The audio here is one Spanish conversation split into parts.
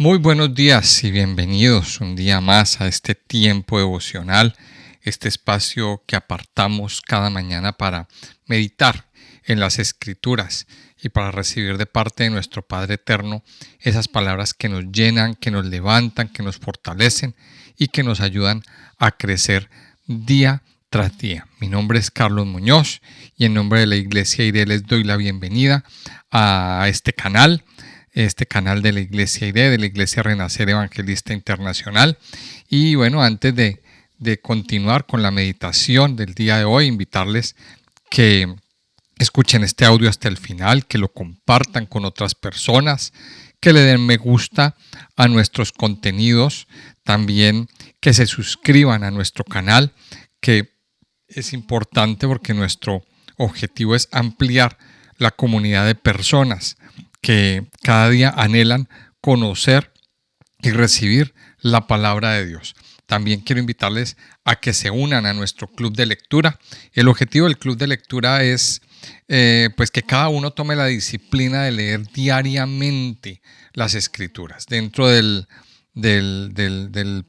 Muy buenos días y bienvenidos un día más a este tiempo devocional, este espacio que apartamos cada mañana para meditar en las Escrituras y para recibir de parte de nuestro Padre Eterno esas palabras que nos llenan, que nos levantan, que nos fortalecen y que nos ayudan a crecer día tras día. Mi nombre es Carlos Muñoz y en nombre de la Iglesia IDE les doy la bienvenida a este canal de la Iglesia IDE, de la Iglesia Renacer Evangelista Internacional. Y bueno, antes de continuar con la meditación del día de hoy, invitarles que escuchen este audio hasta el final, que lo compartan con otras personas, que le den me gusta a nuestros contenidos, también que se suscriban a nuestro canal, que es importante porque nuestro objetivo es ampliar la comunidad de personas que cada día anhelan conocer y recibir la palabra de Dios. También quiero invitarles a que se unan a nuestro club de lectura. El objetivo del club de lectura es pues que cada uno tome la disciplina de leer diariamente las Escrituras. Dentro del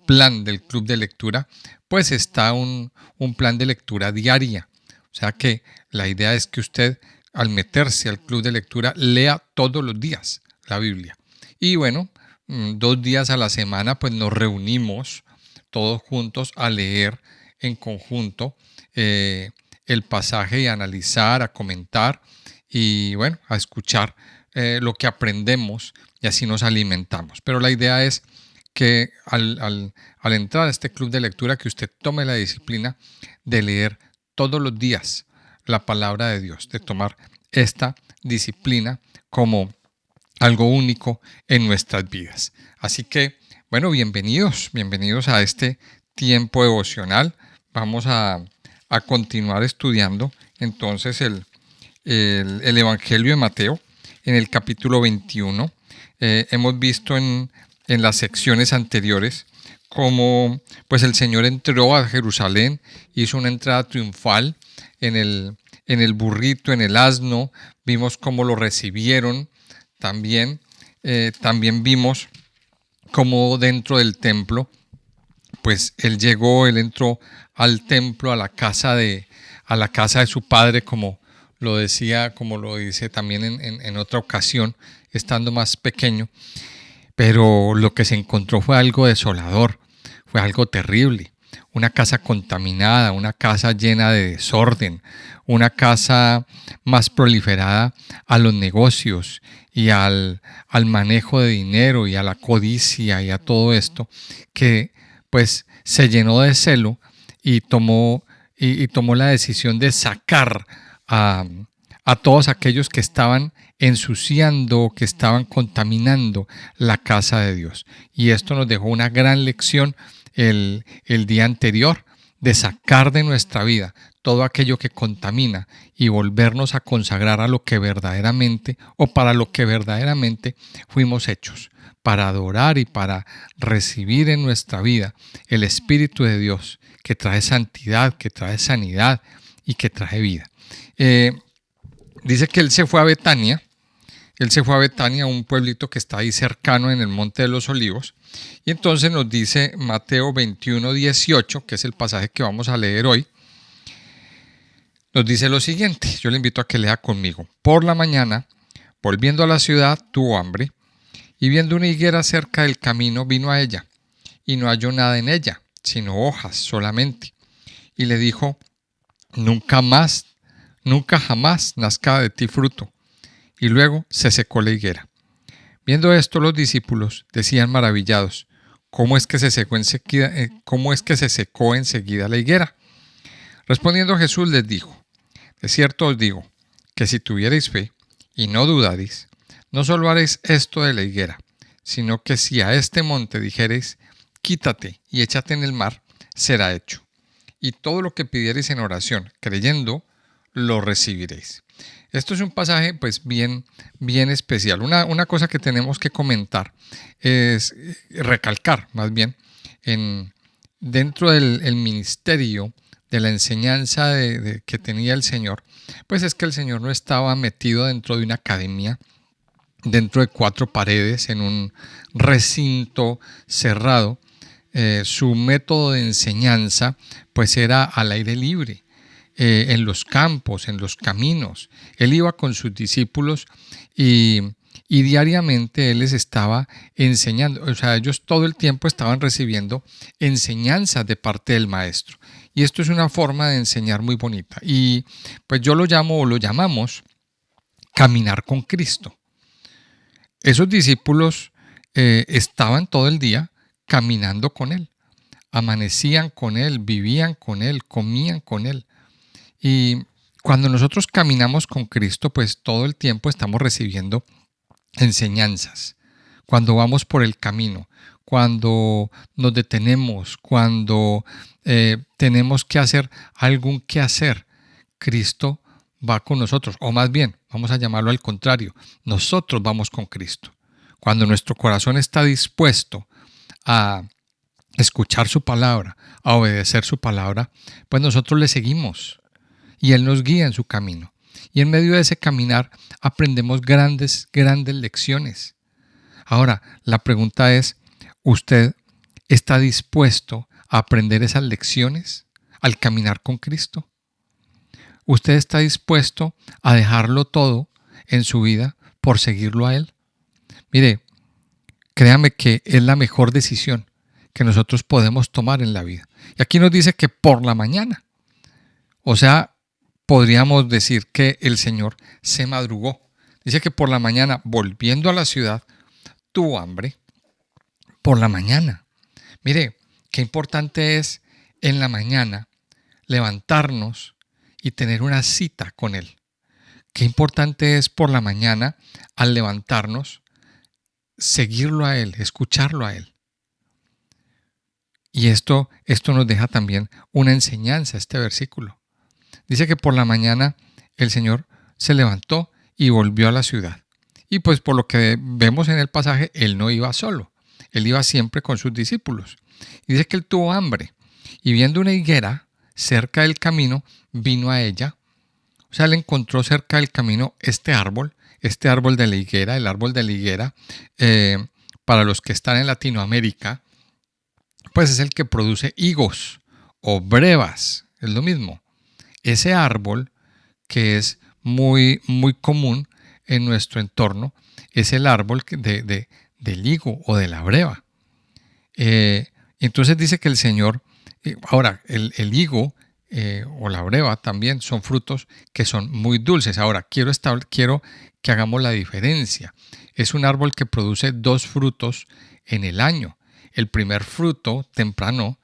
plan del club de lectura, pues está un plan de lectura diaria. O sea que la idea es que usted, al meterse al club de lectura, lea todos los días la Biblia. Y bueno, 2 días a la semana, pues nos reunimos todos juntos a leer en conjunto el pasaje y a analizar, a comentar y bueno, a escuchar lo que aprendemos y así nos alimentamos. Pero la idea es que al entrar a este club de lectura, que usted tome la disciplina de leer todos los días la palabra de Dios, de tomar esta disciplina como algo único en nuestras vidas. Así que, bueno, bienvenidos a este tiempo devocional. Vamos a continuar estudiando entonces el Evangelio de Mateo en el capítulo 21. Hemos visto en las secciones anteriores cómo pues el Señor entró a Jerusalén, hizo una entrada triunfal en el burrito, en el asno. Vimos cómo lo recibieron. También vimos cómo dentro del templo, pues él entró al templo, a la casa de su padre, como lo dice también en otra ocasión, estando más pequeño. Pero lo que se encontró fue algo desolador, fue algo terrible. Una casa contaminada, una casa llena de desorden, una casa más proliferada a los negocios y al manejo de dinero y a la codicia y a todo esto, que pues se llenó de celo y tomó la decisión de sacar a todos aquellos que estaban ensuciando, que estaban contaminando la casa de Dios. Y esto nos dejó una gran lección el día anterior, de sacar de nuestra vida todo aquello que contamina y volvernos a consagrar a lo que verdaderamente o para lo que verdaderamente fuimos hechos, para adorar y para recibir en nuestra vida el Espíritu de Dios, que trae santidad, que trae sanidad y que trae vida. Dice que él se fue a Betania, un pueblito que está ahí cercano en el Monte de los Olivos. Y entonces nos dice Mateo 21:18, que es el pasaje que vamos a leer hoy. Nos dice lo siguiente, yo le invito a que lea conmigo. Por la mañana, volviendo a la ciudad, tuvo hambre, y viendo una higuera cerca del camino, vino a ella, y no halló nada en ella, sino hojas solamente. Y le dijo: nunca jamás nazca de ti fruto. Y luego se secó la higuera. Viendo esto, los discípulos decían maravillados: ¿cómo es que se secó enseguida la higuera? Respondiendo Jesús les dijo: de cierto os digo, que si tuvierais fe y no dudaréis, no solo haréis esto de la higuera, sino que si a este monte dijereis: quítate y échate en el mar, será hecho. Y todo lo que pidiereis en oración, creyendo, lo recibiréis. Esto es un pasaje pues bien especial. Una cosa que tenemos que comentar es recalcar más bien dentro del ministerio de la enseñanza que tenía el Señor, pues es que el Señor no estaba metido dentro de una academia dentro de 4 paredes, en un recinto cerrado. Su método de enseñanza pues era al aire libre, en los campos, en los caminos. Él iba con sus discípulos y, y diariamente él les estaba enseñando. O sea, ellos todo el tiempo estaban recibiendo enseñanzas de parte del maestro. Y esto es una forma de enseñar muy bonita. Y pues yo lo llamo o lo llamamos caminar con Cristo. Esos discípulos estaban todo el día caminando con Él, amanecían con Él, vivían con Él, comían con Él. Y cuando nosotros caminamos con Cristo, pues todo el tiempo estamos recibiendo enseñanzas. Cuando vamos por el camino, cuando nos detenemos, cuando tenemos que hacer algún quehacer, Cristo va con nosotros, o más bien, vamos a llamarlo al contrario, nosotros vamos con Cristo. Cuando nuestro corazón está dispuesto a escuchar su palabra, a obedecer su palabra, pues nosotros le seguimos y Él nos guía en su camino. Y en medio de ese caminar aprendemos grandes lecciones. Ahora, la pregunta es, ¿usted está dispuesto a aprender esas lecciones al caminar con Cristo? ¿Usted está dispuesto a dejarlo todo en su vida por seguirlo a Él? Mire, créame que es la mejor decisión que nosotros podemos tomar en la vida. Y aquí nos dice que por la mañana. O sea, podríamos decir que el Señor se madrugó. Dice que por la mañana, volviendo a la ciudad, tuvo hambre. Por la mañana. Mire, qué importante es en la mañana levantarnos y tener una cita con Él. Qué importante es por la mañana, al levantarnos, seguirlo a Él, escucharlo a Él. Y esto nos deja también una enseñanza, este versículo. Dice que por la mañana el Señor se levantó y volvió a la ciudad. Y pues por lo que vemos en el pasaje, Él no iba solo. Él iba siempre con sus discípulos. Y dice que Él tuvo hambre. Y viendo una higuera cerca del camino, vino a ella. O sea, Él encontró cerca del camino este árbol de la higuera, el árbol de la higuera, para los que están en Latinoamérica, pues es el que produce higos o brevas, es lo mismo. Ese árbol que es muy común en nuestro entorno es el árbol del higo o de la breva. Entonces dice que el Señor, ahora el higo o la breva también son frutos que son muy dulces. Ahora quiero que hagamos la diferencia. Es un árbol que produce 2 frutos en el año. El primer fruto temprano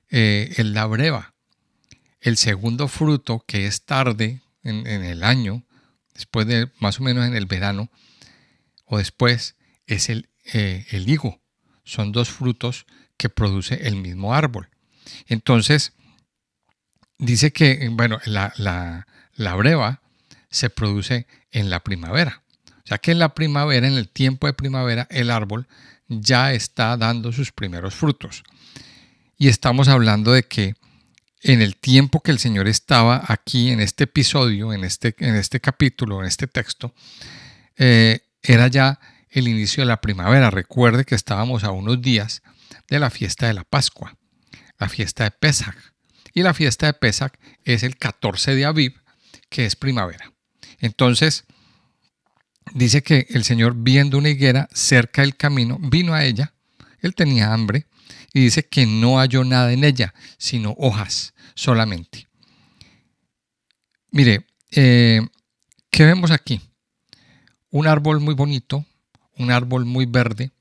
es la breva. El segundo fruto, que es tarde en el año, después de más o menos en el verano o después, es el higo. Son 2 frutos que produce el mismo árbol. Entonces, dice que, bueno, la breva se produce en la primavera. O sea que en la primavera, en el tiempo de primavera, el árbol ya está dando sus primeros frutos. Y estamos hablando de que en el tiempo que el Señor estaba aquí, en este episodio, en este capítulo, en este texto, era ya el inicio de la primavera. Recuerde que estábamos a unos días de la fiesta de la Pascua, la fiesta de Pesaj. Y la fiesta de Pesaj es el 14 de Aviv, que es primavera. Entonces, dice que el Señor, viendo una higuera cerca del camino, vino a ella. Él tenía hambre y dice que no halló nada en ella, sino hojas solamente. Mire, ¿qué vemos aquí? Un árbol muy bonito, un árbol muy verde,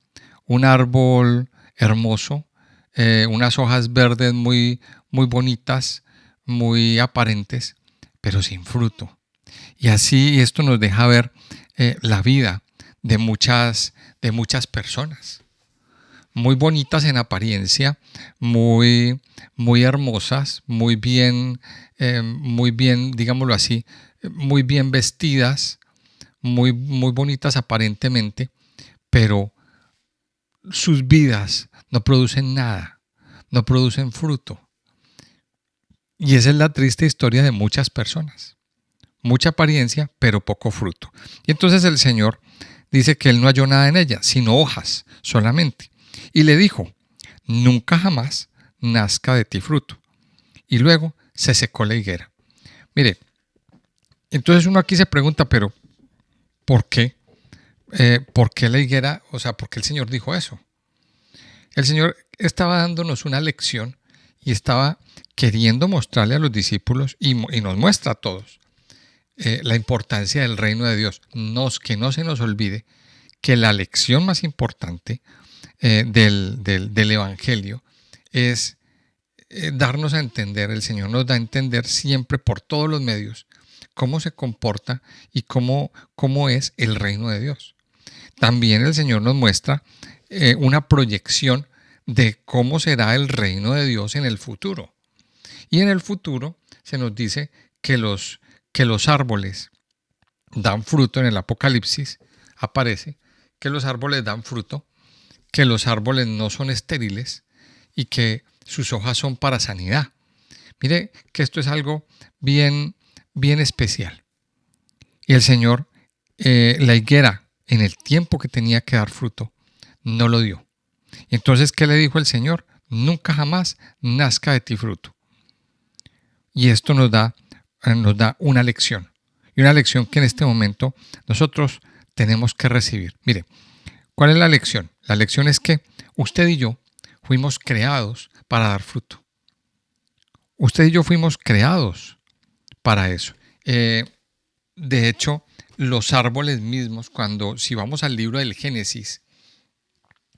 un árbol hermoso, unas hojas verdes muy bonitas, muy aparentes, pero sin fruto. Y así esto nos deja ver la vida de muchas personas. Muy bonitas en apariencia, muy hermosas, muy bien, digámoslo así, muy bien vestidas, muy bonitas aparentemente, pero sus vidas no producen nada, no producen fruto. Y esa es la triste historia de muchas personas. Mucha apariencia, pero poco fruto. Y entonces el Señor dice que él no halló nada en ella, sino hojas solamente. Y le dijo, nunca jamás nazca de ti fruto. Y luego se secó la higuera. Mire, entonces uno aquí se pregunta, pero ¿por qué? ¿Por qué la higuera? O sea, ¿por qué el Señor dijo eso? El Señor estaba dándonos una lección y estaba queriendo mostrarle a los discípulos y nos muestra a todos la importancia del reino de Dios. Que no se nos olvide que la lección más importante del Evangelio es darnos a entender, el Señor nos da a entender siempre por todos los medios cómo se comporta y cómo es el reino de Dios. También el Señor nos muestra una proyección de cómo será el reino de Dios en el futuro. Y en el futuro se nos dice que los árboles dan fruto. En el Apocalipsis aparece que los árboles dan fruto, que los árboles no son estériles y que sus hojas son para sanidad. Mire que esto es algo bien, bien especial. Y el Señor, la higuera, en el tiempo que tenía que dar fruto, no lo dio. Y entonces, ¿qué le dijo el Señor? Nunca jamás nazca de ti fruto. Y esto nos da una lección. Y una lección que en este momento nosotros tenemos que recibir. Mire, ¿cuál es la lección? La lección es que usted y yo fuimos creados para dar fruto. Usted y yo fuimos creados para eso. De hecho, los árboles mismos, si vamos al libro del Génesis,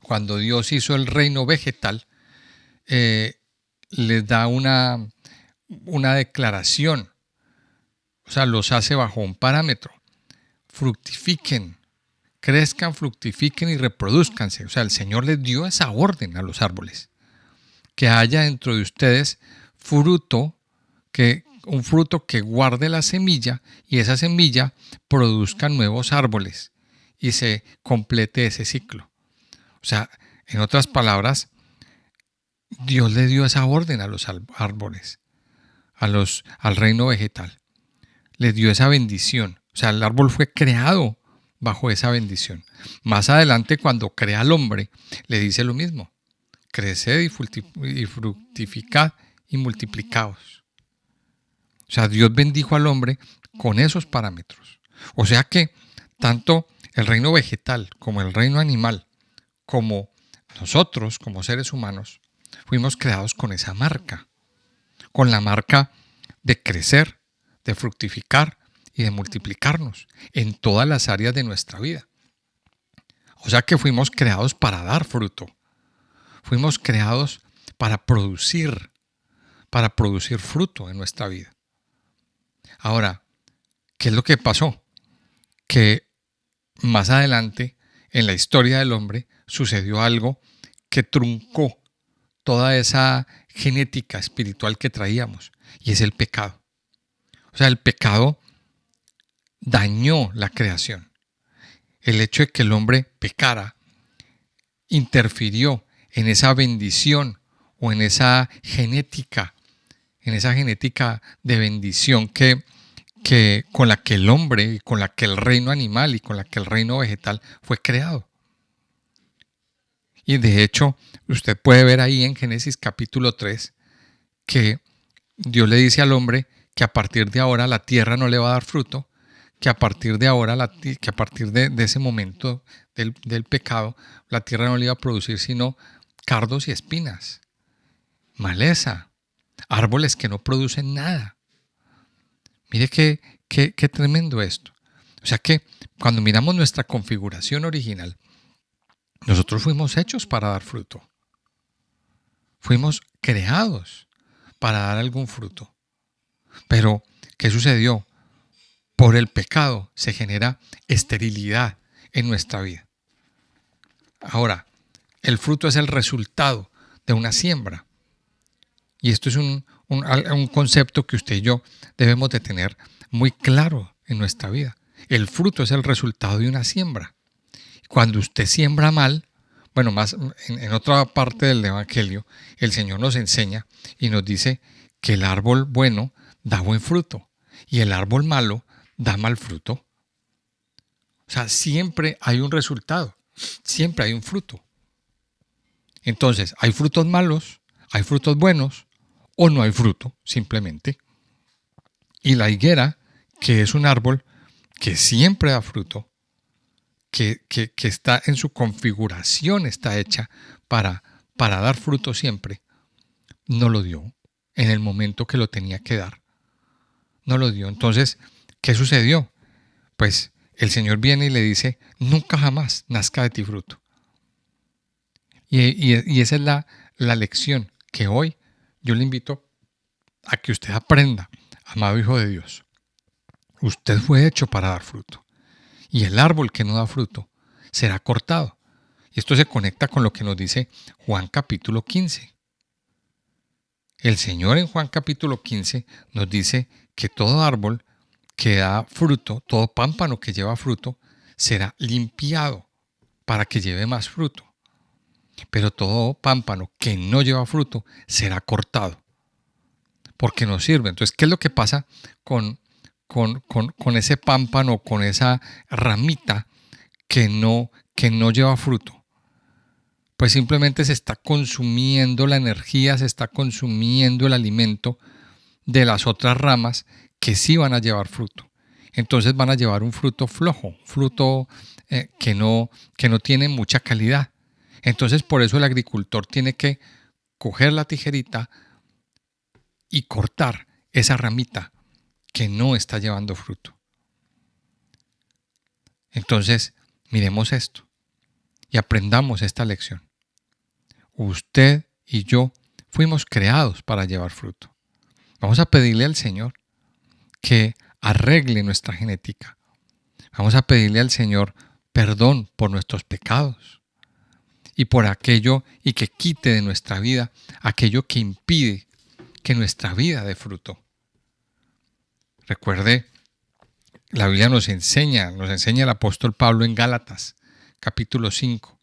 cuando Dios hizo el reino vegetal, les da una declaración. O sea, los hace bajo un parámetro. Fructifiquen, crezcan, fructifiquen y reproduzcanse. O sea, el Señor les dio esa orden a los árboles. Que haya dentro de ustedes un fruto que guarde la semilla y esa semilla produzca nuevos árboles y se complete ese ciclo. O sea, en otras palabras, Dios le dio esa orden a los árboles, al reino vegetal. Le dio esa bendición. O sea, el árbol fue creado bajo esa bendición. Más adelante, cuando crea al hombre, le dice lo mismo. Creced y fructificad y multiplicaos. O sea, Dios bendijo al hombre con esos parámetros. O sea que tanto el reino vegetal como el reino animal, como nosotros como seres humanos, fuimos creados con esa marca. Con la marca de crecer, de fructificar y de multiplicarnos en todas las áreas de nuestra vida. O sea que fuimos creados para dar fruto. Fuimos creados para producir fruto en nuestra vida. Ahora, ¿qué es lo que pasó? Que más adelante, en la historia del hombre, sucedió algo que truncó toda esa genética espiritual que traíamos, y es el pecado. O sea, el pecado dañó la creación. El hecho de que el hombre pecara interfirió en esa bendición o en esa genética de bendición con la que el hombre, con la que el reino animal y con la que el reino vegetal fue creado. Y de hecho, usted puede ver ahí en Génesis capítulo 3 que Dios le dice al hombre que a partir de ahora la tierra no le va a dar fruto, que a partir de ahora, que a partir de ese momento del pecado, la tierra no le iba a producir sino cardos y espinas, maleza, árboles que no producen nada. Mire qué tremendo esto. O sea que cuando miramos nuestra configuración original, nosotros fuimos hechos para dar fruto. Fuimos creados para dar algún fruto. Pero, ¿qué sucedió? Por el pecado se genera esterilidad en nuestra vida. Ahora, el fruto es el resultado de una siembra. Y esto es un concepto que usted y yo debemos de tener muy claro en nuestra vida. El fruto es el resultado de una siembra. Cuando usted siembra mal, bueno, más en otra parte del Evangelio, el Señor nos enseña y nos dice que el árbol bueno da buen fruto y el árbol malo da mal fruto. O sea, siempre hay un resultado, siempre hay un fruto. Entonces, hay frutos malos, hay frutos buenos o no hay fruto, simplemente. Y la higuera, que es un árbol que siempre da fruto, que está en su configuración, está hecha para dar fruto siempre, no lo dio en el momento que lo tenía que dar. No lo dio. Entonces, ¿qué sucedió? Pues el Señor viene y le dice, nunca jamás nazca de ti fruto. Y esa es la lección que hoy yo le invito a que usted aprenda, amado Hijo de Dios. Usted fue hecho para dar fruto. Y el árbol que no da fruto será cortado. Y esto se conecta con lo que nos dice Juan capítulo 15. El Señor en Juan capítulo 15 nos dice que todo árbol que da fruto, todo pámpano que lleva fruto, será limpiado para que lleve más fruto. Pero todo pámpano que no lleva fruto será cortado, porque no sirve. Entonces, ¿qué es lo que pasa con ese pámpano, con esa ramita que no lleva fruto? Pues simplemente se está consumiendo la energía, se está consumiendo el alimento de las otras ramas que sí van a llevar fruto. Entonces van a llevar un fruto flojo, fruto que no tiene mucha calidad. Entonces por eso el agricultor tiene que coger la tijerita y cortar esa ramita que no está llevando fruto. Entonces miremos esto y aprendamos esta lección. Usted y yo fuimos creados para llevar fruto. Vamos a pedirle al Señor que arregle nuestra genética. Vamos a pedirle al Señor perdón por nuestros pecados y por aquello y que quite de nuestra vida aquello que impide que nuestra vida dé fruto. Recuerde, la Biblia nos enseña el apóstol Pablo en Gálatas, capítulo 5,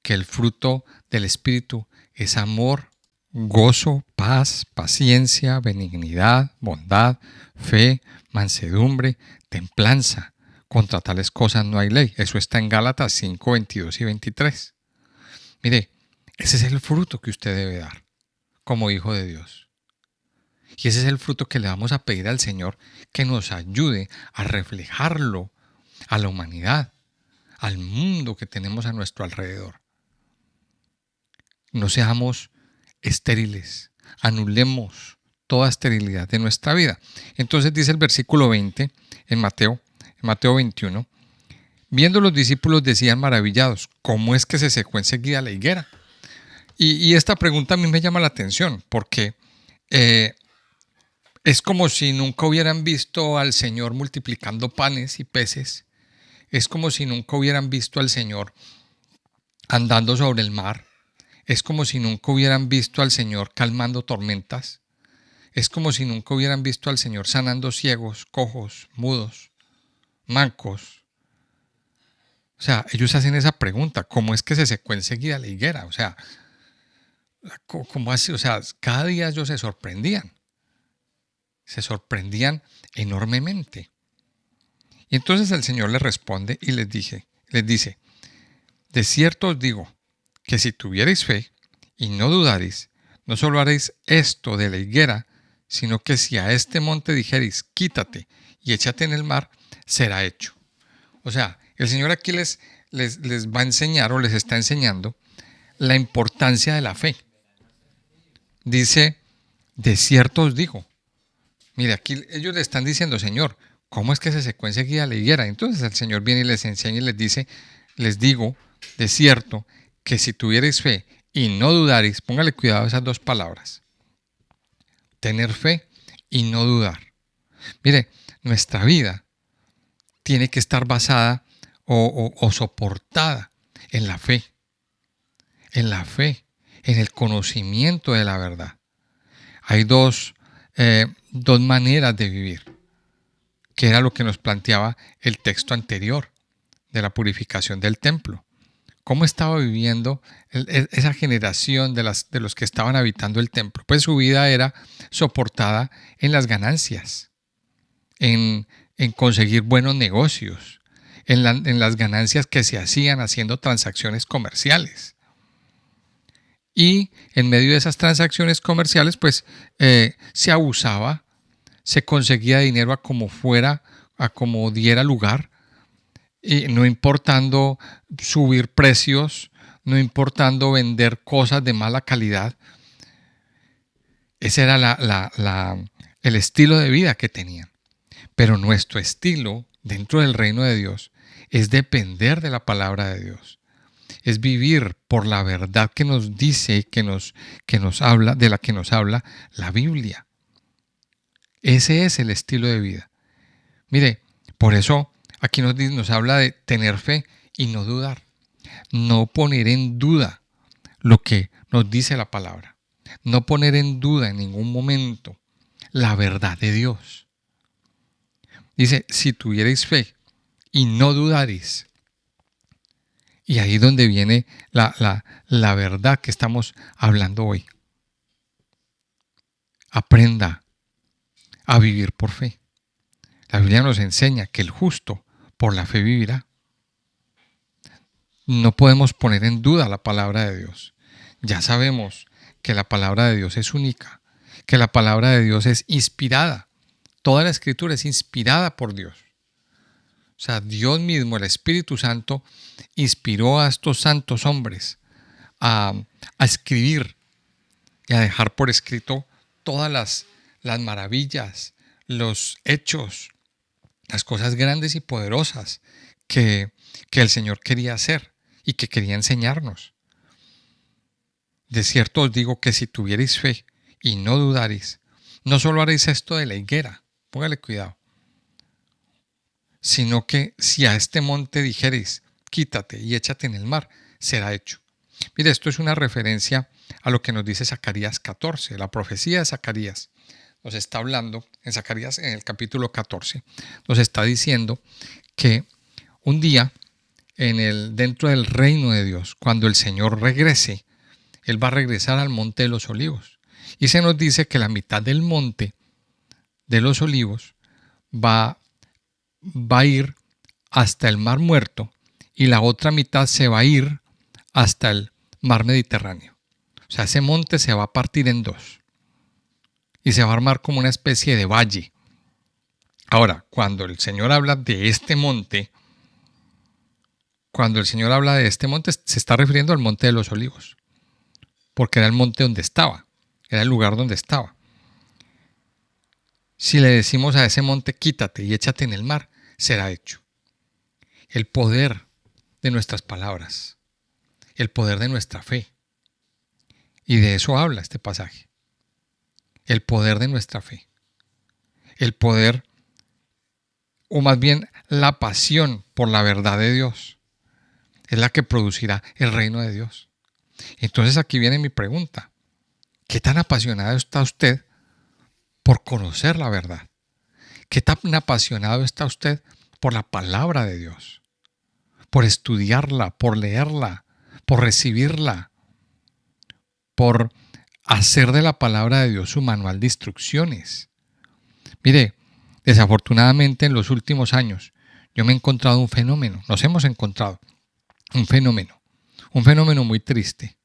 que el fruto del Espíritu es amor, gozo, paz, paciencia, benignidad, bondad, fe, mansedumbre, templanza. Contra tales cosas no hay ley. Eso está en Gálatas 5, 22 y 23. Mire, ese es el fruto que usted debe dar como hijo de Dios. Y ese es el fruto que le vamos a pedir al Señor que nos ayude a reflejarlo a la humanidad, al mundo que tenemos a nuestro alrededor. No seamos estériles, anulemos toda esterilidad de nuestra vida. Entonces dice el versículo 20 en Mateo 21, viendo los discípulos decían maravillados, ¿cómo es que se secó enseguida la higuera? Y esta pregunta a mí me llama la atención porque es como si nunca hubieran visto al Señor multiplicando panes y peces. Es como si nunca hubieran visto al Señor andando sobre el mar. Es como si nunca hubieran visto al Señor calmando tormentas. Es como si nunca hubieran visto al Señor sanando ciegos, cojos, mudos, mancos. O sea, ellos hacen esa pregunta, ¿cómo es que se secó enseguida la higuera? O sea, ¿cómo así? O sea, cada día ellos se sorprendían enormemente. Y entonces el Señor les responde y les dice, de cierto os digo, que si tuvierais fe y no dudaréis, no solo haréis esto de la higuera, sino que si a este monte dijereis, quítate y échate en el mar, será hecho. O sea, el Señor aquí les va a enseñar o les está enseñando la importancia de la fe. Dice, de cierto os digo. Mire, aquí ellos le están diciendo, Señor, ¿cómo es que se secó enseguida la higuera? Entonces el Señor viene y les enseña y les dice, les digo, de cierto, que si tuvierais fe y no dudaréis, póngale cuidado a esas dos palabras, tener fe y no dudar. Mire, nuestra vida tiene que estar basada o soportada en la fe, en el conocimiento de la verdad. Hay dos maneras de vivir, que era lo que nos planteaba el texto anterior de la purificación del templo. ¿Cómo estaba viviendo esa generación de los que estaban habitando el templo? Pues su vida era soportada en las ganancias, en conseguir buenos negocios, en las ganancias que se hacían haciendo transacciones comerciales. Y en medio de esas transacciones comerciales, pues se abusaba, se conseguía dinero a como fuera, a como diera lugar, y no importando subir precios, no importando vender cosas de mala calidad. Ese era el estilo de vida que tenían. Pero nuestro estilo dentro del reino de Dios es depender de la palabra de Dios. Es vivir por la verdad que nos dice, que nos habla, de la que nos habla la Biblia. Ese es el estilo de vida. Mire, por eso aquí nos habla de tener fe y no dudar. No poner en duda lo que nos dice la palabra. No poner en duda en ningún momento la verdad de Dios. Dice, si tuvierais fe y no dudaréis. Y ahí es donde viene la verdad que estamos hablando hoy. Aprenda a vivir por fe. La Biblia nos enseña que el justo por la fe vivirá. No podemos poner en duda la palabra de Dios. Ya sabemos que la palabra de Dios es única, que la palabra de Dios es inspirada. Toda la Escritura es inspirada por Dios. O sea, Dios mismo, el Espíritu Santo, inspiró a estos santos hombres a escribir y a dejar por escrito todas las maravillas, los hechos, las cosas grandes y poderosas que el Señor quería hacer y que quería enseñarnos. De cierto os digo que si tuvierais fe y no dudaréis, no solo haréis esto de la higuera, póngale cuidado, sino que si a este monte dijereis, quítate y échate en el mar, será hecho. Mire, esto es una referencia a lo que nos dice Zacarías 14, la profecía de Zacarías. Nos está hablando en Zacarías, en el capítulo 14, nos está diciendo que un día dentro del reino de Dios, cuando el Señor regrese, Él va a regresar al monte de los olivos. Y se nos dice que la mitad del monte de los olivos va a ir hasta el mar Muerto y la otra mitad se va a ir hasta el mar Mediterráneo. O sea, ese monte se va a partir en dos y se va a armar como una especie de valle. Ahora, cuando el Señor habla de este monte, se está refiriendo al monte de los olivos, porque era el monte donde estaba, era el lugar donde estaba. Si le decimos a ese monte, quítate y échate en el mar, será hecho. El poder de nuestras palabras, el poder de nuestra fe. Y de eso habla este pasaje. El poder de nuestra fe. El poder, o más bien la pasión por la verdad de Dios, es la que producirá el reino de Dios. Entonces aquí viene mi pregunta. ¿Qué tan apasionado está usted por conocer la verdad? ¿Qué tan apasionado está usted por la palabra de Dios? Por estudiarla, por leerla, por recibirla, por hacer de la palabra de Dios su manual de instrucciones. Mire, desafortunadamente en los últimos años yo me he encontrado un fenómeno, nos hemos encontrado un fenómeno muy triste.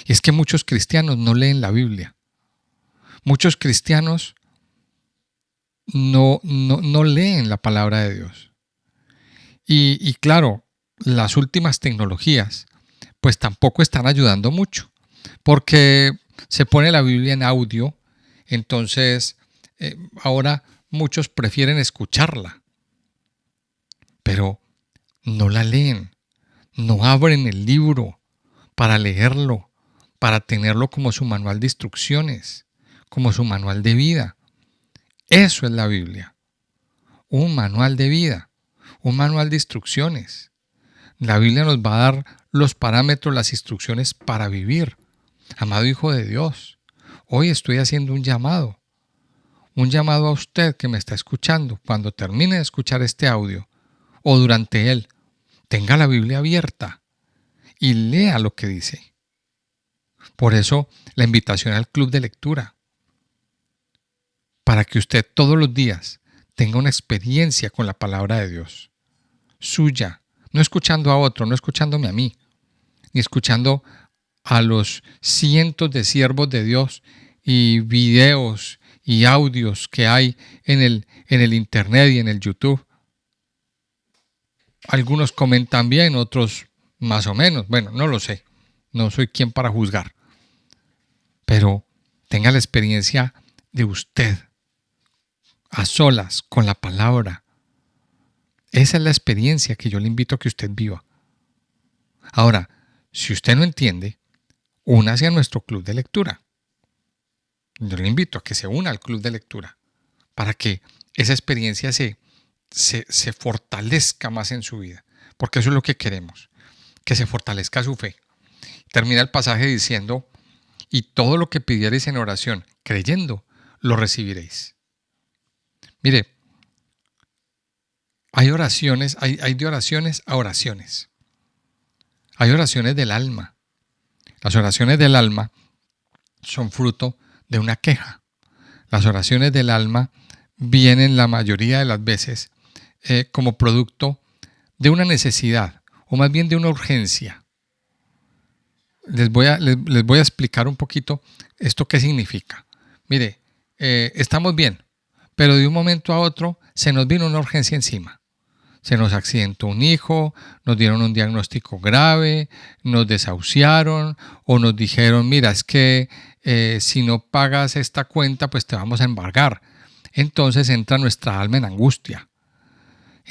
Y es que muchos cristianos no leen la Biblia. Muchos cristianos no leen la palabra de Dios. Y claro, las últimas tecnologías pues tampoco están ayudando mucho, porque se pone la Biblia en audio, entonces ahora muchos prefieren escucharla, pero no la leen, no abren el libro para leerlo, para tenerlo como su manual de instrucciones, como su manual de vida. Eso es la Biblia, un manual de vida, un manual de instrucciones. La Biblia nos va a dar los parámetros, las instrucciones para vivir. Amado Hijo de Dios, hoy estoy haciendo un llamado a usted que me está escuchando. Cuando termine de escuchar este audio o durante él, tenga la Biblia abierta y lea lo que dice. Por eso la invitación al club de lectura, para que usted todos los días tenga una experiencia con la palabra de Dios. suya, no escuchando a otro, no escuchándome a mí, ni escuchando a los cientos de siervos de Dios y videos y audios que hay en el Internet y en el YouTube. Algunos comentan bien, otros más o menos. Bueno, no lo sé. No soy quien para juzgar. Pero tenga la experiencia de usted, a solas, con la palabra. Esa es la experiencia que yo le invito a que usted viva. Ahora, si usted no entiende, únase a nuestro club de lectura. Yo le invito a que se una al club de lectura para que esa experiencia se fortalezca más en su vida. Porque eso es lo que queremos, que se fortalezca su fe. Termina el pasaje diciendo, y todo lo que pidiereis en oración, creyendo, lo recibiréis. Mire, hay oraciones, hay de oraciones a oraciones. Hay oraciones del alma. Las oraciones del alma son fruto de una queja. Las oraciones del alma vienen la mayoría de las veces como producto de una necesidad, o más bien de una urgencia. Les voy a explicar un poquito esto qué significa. Mire, estamos bien, pero de un momento a otro se nos vino una urgencia encima. Se nos accidentó un hijo, nos dieron un diagnóstico grave, nos desahuciaron o nos dijeron, mira, es que si no pagas esta cuenta, pues te vamos a embargar. Entonces entra nuestra alma en angustia.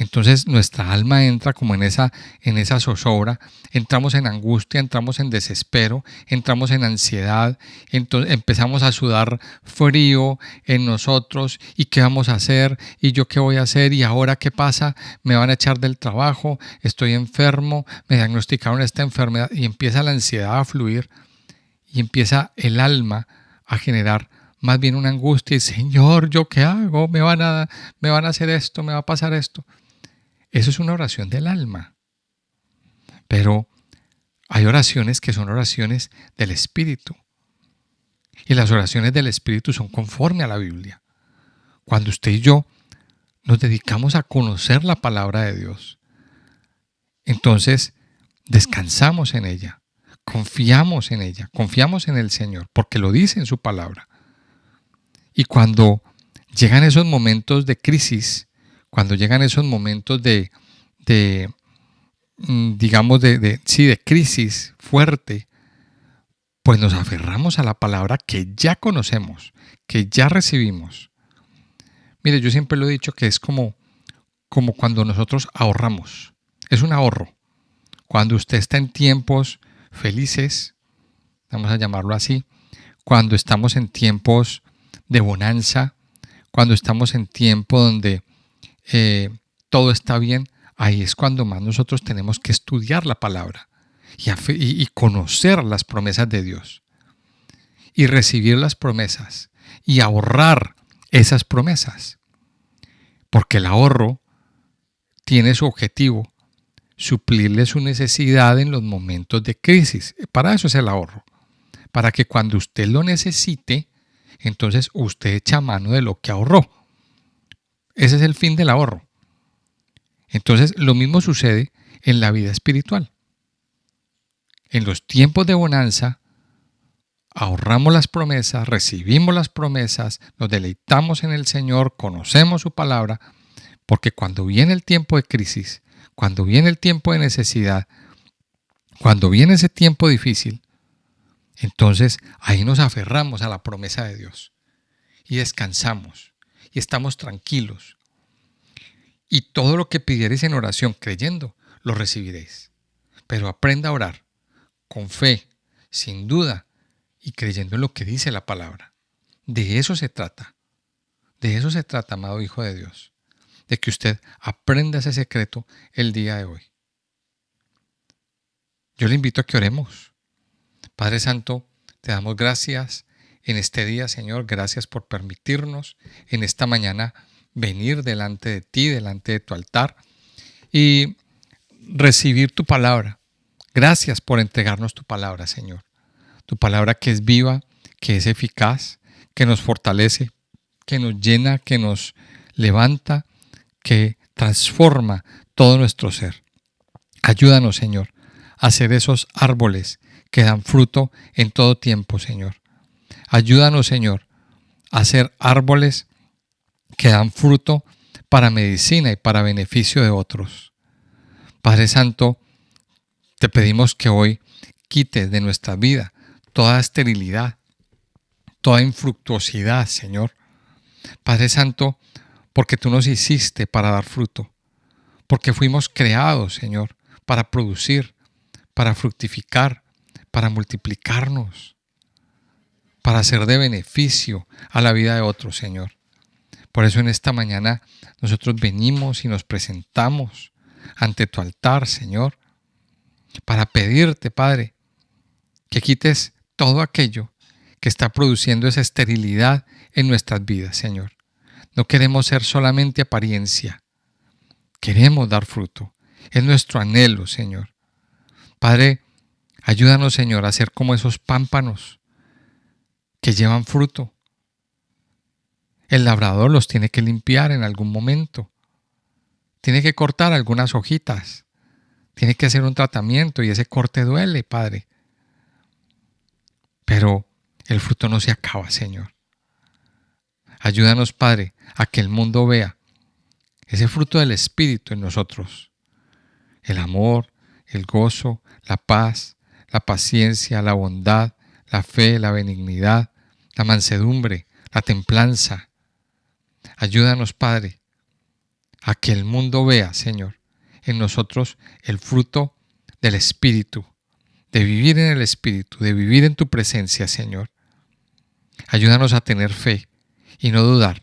Entonces nuestra alma entra como en esa zozobra, entramos en angustia, entramos en desespero, entramos en ansiedad, entonces empezamos a sudar frío en nosotros. ¿Y qué vamos a hacer? ¿Y yo qué voy a hacer? ¿Y ahora qué pasa? ¿Me van a echar del trabajo? ¿Estoy enfermo? ¿Me diagnosticaron esta enfermedad? Y empieza la ansiedad a fluir y empieza el alma a generar más bien una angustia y Señor, ¿yo qué hago? ¿Me van a hacer esto? ¿Me va a pasar esto? Eso es una oración del alma. Pero hay oraciones que son oraciones del Espíritu. Y las oraciones del Espíritu son conforme a la Biblia. Cuando usted y yo nos dedicamos a conocer la palabra de Dios, entonces descansamos en ella, confiamos en ella, confiamos en el Señor, porque lo dice en su palabra. Y cuando llegan esos momentos de crisis, cuando llegan esos momentos de crisis fuerte, pues nos aferramos a la palabra que ya conocemos, que ya recibimos. Mire, yo siempre lo he dicho que es como cuando nosotros ahorramos. Es un ahorro. Cuando usted está en tiempos felices, vamos a llamarlo así, cuando estamos en tiempos de bonanza, cuando estamos en tiempo donde todo está bien, ahí es cuando más nosotros tenemos que estudiar la palabra y conocer las promesas de Dios y recibir las promesas y ahorrar esas promesas. Porque el ahorro tiene su objetivo, suplirle su necesidad en los momentos de crisis. Para eso es el ahorro. Para que cuando usted lo necesite, entonces usted echa mano de lo que ahorró. Ese es el fin del ahorro. Entonces, lo mismo sucede en la vida espiritual. En los tiempos de bonanza, ahorramos las promesas, recibimos las promesas, nos deleitamos en el Señor, conocemos su palabra, porque cuando viene el tiempo de crisis, cuando viene el tiempo de necesidad, cuando viene ese tiempo difícil, entonces ahí nos aferramos a la promesa de Dios y descansamos y estamos tranquilos. Y todo lo que pidiereis en oración creyendo, lo recibiréis. Pero aprenda a orar con fe, sin duda, y creyendo en lo que dice la palabra. De eso se trata. De eso se trata, amado Hijo de Dios. De que usted aprenda ese secreto el día de hoy. Yo le invito a que oremos. Padre Santo, te damos gracias en este día, Señor. Gracias por permitirnos en esta mañana venir delante de ti, delante de tu altar y recibir tu palabra. Gracias por entregarnos tu palabra, Señor. Tu palabra que es viva, que es eficaz, que nos fortalece, que nos llena, que nos levanta, que transforma todo nuestro ser. Ayúdanos, Señor, a ser esos árboles que dan fruto en todo tiempo, Señor. Ayúdanos, Señor, a ser árboles que dan fruto para medicina y para beneficio de otros. Padre Santo, te pedimos que hoy quites de nuestra vida toda esterilidad, toda infructuosidad, Señor. Padre Santo, porque tú nos hiciste para dar fruto, porque fuimos creados, Señor, para producir, para fructificar, para multiplicarnos, para ser de beneficio a la vida de otros, Señor. Por eso en esta mañana nosotros venimos y nos presentamos ante tu altar, Señor, para pedirte, Padre, que quites todo aquello que está produciendo esa esterilidad en nuestras vidas, Señor. No queremos ser solamente apariencia, queremos dar fruto. Es nuestro anhelo, Señor. Padre, ayúdanos, Señor, a ser como esos pámpanos que llevan fruto. El labrador los tiene que limpiar en algún momento. Tiene que cortar algunas hojitas. Tiene que hacer un tratamiento y ese corte duele, Padre. Pero el fruto no se acaba, Señor. Ayúdanos, Padre, a que el mundo vea ese fruto del Espíritu en nosotros. El amor, el gozo, la paz, la paciencia, la bondad, la fe, la benignidad, la mansedumbre, la templanza. Ayúdanos, Padre, a que el mundo vea, Señor, en nosotros el fruto del Espíritu, de vivir en el Espíritu, de vivir en tu presencia, Señor. Ayúdanos a tener fe y no dudar.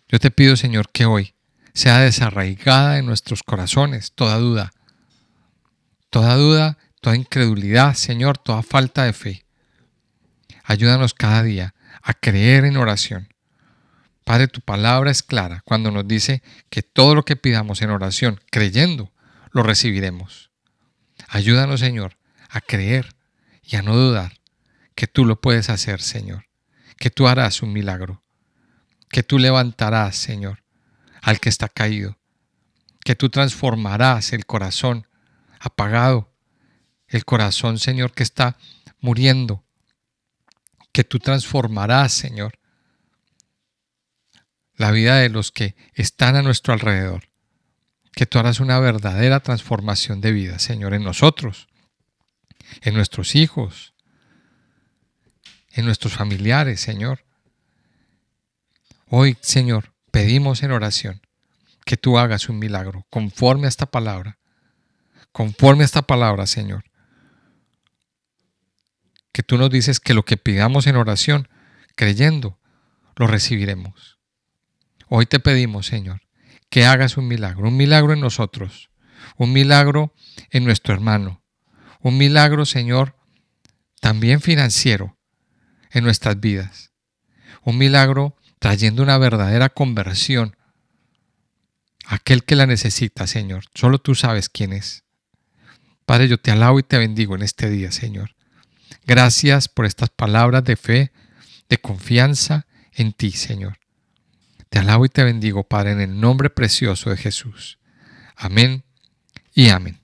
Yo te pido, Señor, que hoy sea desarraigada en nuestros corazones toda duda, toda incredulidad, Señor, toda falta de fe. Ayúdanos cada día a creer en oración. Padre, tu palabra es clara cuando nos dice que todo lo que pidamos en oración, creyendo, lo recibiremos. Ayúdanos, Señor, a creer y a no dudar que tú lo puedes hacer, Señor, que tú harás un milagro, que tú levantarás, Señor, al que está caído, que tú transformarás el corazón apagado, el corazón, Señor, que está muriendo, que tú transformarás, Señor, la vida de los que están a nuestro alrededor, que tú harás una verdadera transformación de vida, Señor, en nosotros, en nuestros hijos, en nuestros familiares, Señor. Hoy, Señor, pedimos en oración que tú hagas un milagro conforme a esta palabra, Señor. Que tú nos dices que lo que pidamos en oración, creyendo, lo recibiremos. Hoy te pedimos, Señor, que hagas un milagro en nosotros, un milagro en nuestro hermano, un milagro, Señor, también financiero en nuestras vidas, un milagro trayendo una verdadera conversión a aquel que la necesita, Señor. Solo tú sabes quién es. Padre, yo te alabo y te bendigo en este día, Señor. Gracias por estas palabras de fe, de confianza en ti, Señor. Te alabo y te bendigo, Padre, en el nombre precioso de Jesús. Amén y amén.